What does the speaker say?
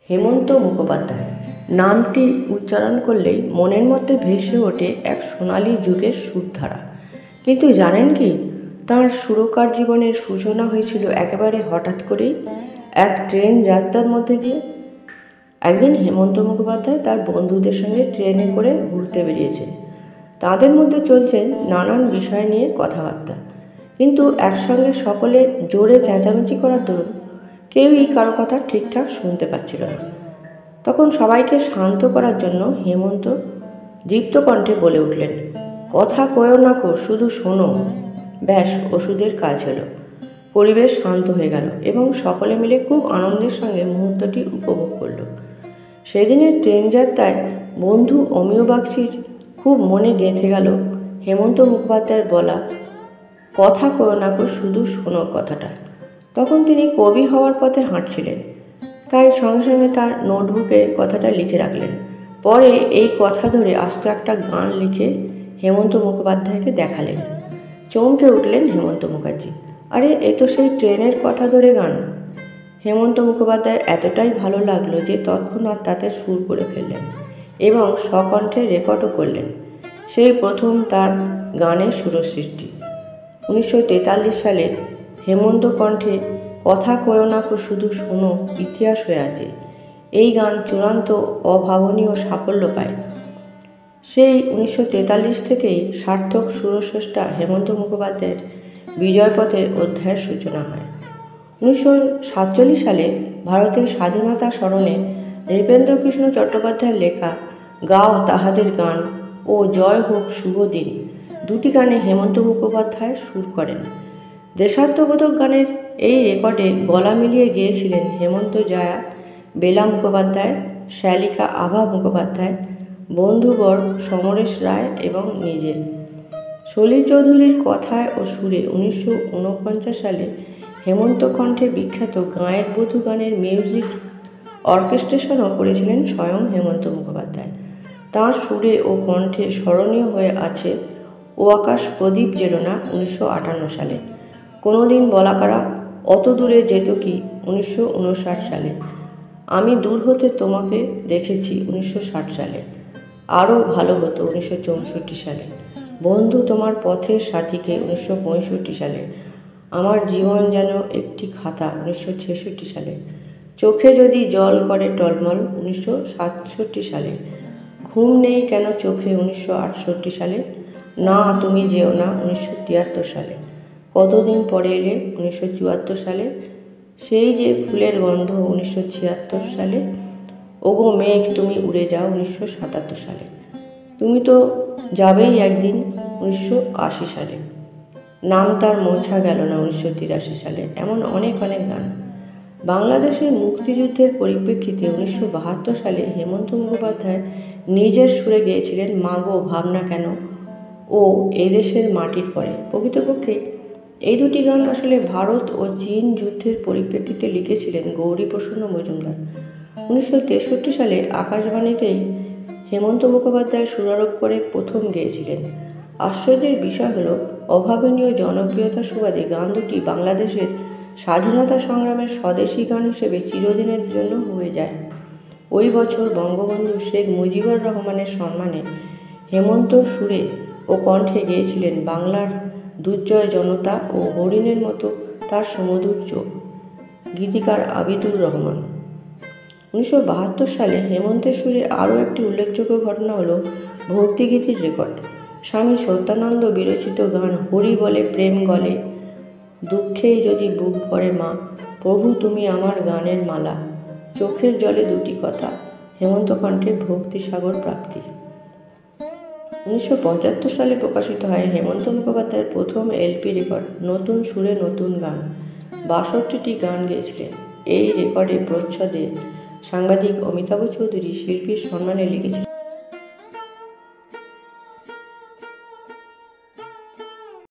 হেমন্ত মুখোপাধ্যায় নামটি উচ্চারণ করলেই মনের মধ্যে ভেসে ওঠে এক সোনালি যুগের সুরধারা। কিন্তু জানেন কি, তাঁর সুরকার জীবনের সূচনা হয়েছিল একেবারে হঠাৎ করেই, এক ট্রেন যাত্রার মধ্যে দিয়ে। একদিন হেমন্ত মুখোপাধ্যায় তার বন্ধুদের সঙ্গে ট্রেনে করে ঘুরতে বেরিয়েছেন। তাদের মধ্যে চলছে নানান বিষয় নিয়ে কথাবার্তা, কিন্তু একসঙ্গে সকলে জোরে চেঁচামেচি করার দরুন কেউই কারো কথা ঠিকঠাক শুনতে পাচ্ছিল না। তখন সবাইকে শান্ত করার জন্য হেমন্ত দীপ্ত কণ্ঠে বলে উঠলেন, কথা কয়েও না কো, শুধু শোনো। ব্যাস, ওষুধের কাজ হলো। পরিবেশ শান্ত হয়ে গেল এবং সকলে মিলে খুব আনন্দের সঙ্গে মুহূর্তটি উপভোগ করল। সেদিনের ট্রেন যাত্রায় বন্ধু অমিয় বাগচির খুব মনে গেঁথে গেল হেমন্ত মুখোপাধ্যায়ের বলা কথা কয়েও না কো, শুধু শোনো কথাটা। তখন তিনি কবি হওয়ার পথে হাঁটছিলেন, তাই সঙ্গে সঙ্গে তার নোটবুকে কথাটা লিখে রাখলেন। পরে এই কথা ধরে আস্ত একটা গান লিখে হেমন্ত মুখোপাধ্যায়কে দেখালেন। চমকে উঠলেন হেমন্ত মুখার্জি, আরে এ তো সেই ট্রেনের কথা ধরে গান। হেমন্ত মুখোপাধ্যায় এতটাই ভালো লাগলো যে তৎক্ষণাৎ তাতে সুর করে ফেললেন এবং স্বকণ্ঠে রেকর্ডও করলেন। সেই প্রথম তার গানের সুরসৃষ্টি। 1943 সালে হেমন্ত কণ্ঠে কথা কয়েও না কো, শুধু শোনো ইতিহাস হয়ে আছে। এই গান চূড়ান্ত অভাবনীয় সাফল্য পায়। সেই 1943 থেকেই সার্থক সুরস্রষ্টা হেমন্ত মুখোপাধ্যায়ের বিজয়পথের অধ্যায়ের সূচনা হয়। 1947 সালে ভারতের স্বাধীনতা স্মরণে নৃপেন্দ্রকৃষ্ণ চট্টোপাধ্যায়ের লেখা গাও তাহাদের গান ও জয় হোক শুভ দিন দুটি গানে হেমন্ত মুখোপাধ্যায় সুর করেন। দেশাত্মবোধক গানের এই রেকর্ডে গলা মিলিয়ে গেয়েছিলেন হেমন্ত জয়া, বেলা মুখোপাধ্যায়, শ্যালিকা আভা মুখোপাধ্যায়, বন্ধুবর সমরেশ রায় এবং নিজে। সলিল চৌধুরীর কথায় ও সুরে 1949 সালে হেমন্ত কণ্ঠে বিখ্যাত গাঁয়ের বধূ গানের মিউজিক অর্কেস্ট্রেশনও করেছিলেন স্বয়ং হেমন্ত মুখোপাধ্যায়। তাঁর সুরে ও কণ্ঠে স্মরণীয় হয়ে আছে ও আকাশ প্রদীপ জেলো না 1958 সালে, কোনোদিন বলাকারা অত দূরে যেত কি 1959 সালে, আমি দূর হতে তোমাকে দেখেছি 1960 সালে, আরও ভালো হতো 1964 সালে, বন্ধু তোমার পথের সাথীকে 1965 সালে, আমার জীবন যেন একটি খাতা 1966 সালে, চোখে যদি জল করে টলমল 1967 সালে, ঘুম নেই কেন চোখে 1968 সালে, না তুমি যেও না 1973 সালে, কতদিন পরে এলে 1974 সালে, সেই যে ফুলের গন্ধ 1976 সালে, ওগো মেঘ তুমি উড়ে যাও 1977 সালে, তুমি তো যাবেই একদিন 1980 সালে, নাম তার মোছা গেল না 1983 সালে। এমন অনেক অনেক গান। বাংলাদেশের মুক্তিযুদ্ধের পরিপ্রেক্ষিতে 1972 সালে হেমন্ত মুখোপাধ্যায় নিজের সুরে গেয়েছিলেন মাগো ভাবনা কেন ও এদেশের মাটির পরে। প্রকৃতপক্ষে এই দুটি গান আসলে ভারত ও চীন যুদ্ধের পরিপ্রেক্ষিতে লিখেছিলেন গৌরীপ্রসন্ন মজুমদার। 1963 সালে আকাশবাণীতেই হেমন্ত মুখোপাধ্যায় সুরারোপ করে প্রথম গেয়েছিলেন। আশ্চর্যের বিষয় হল, অভাবনীয় জনপ্রিয়তার সুবাদে গান দুটি বাংলাদেশের স্বাধীনতা সংগ্রামের স্বদেশী গান হিসেবে চিরদিনের জন্য হয়ে যায়। ওই বছর বঙ্গবন্ধু শেখ মুজিবুর রহমানের সম্মানে হেমন্ত সুরে ও কণ্ঠে গেয়েছিলেন বাংলার দুর্জয় জনতা ও হরিণের মতো তার সুমধুর চোখ, গীতিকার আবিদুর রহমান। 1972 সালে হেমন্তের সুরে আরও একটি উল্লেখযোগ্য ঘটনা হলো ভক্তিগীতির রেকর্ড। স্বামী সত্যানন্দ বিরচিত গান হরি বলে প্রেম গলে, দুঃখেই যদি বুক ভরে মা, প্রভু তুমি আমার গানের মালা, চোখের জলে দুটি কথা, হেমন্ত কণ্ঠে ভক্তিসাগর প্রাপ্তি। 1975 সালে প্রকাশিত হয় হেমন্ত মুখোপাধ্যায়ের প্রথম এলপি রেকর্ড নতুন সুরে নতুন গান। 62টি গান গেয়েছিলেন। এই রেকর্ডে প্রচ্ছদে সাংবাদিক অমিতাভ চৌধুরী শিল্পীর সম্মানে লিখেছিলেন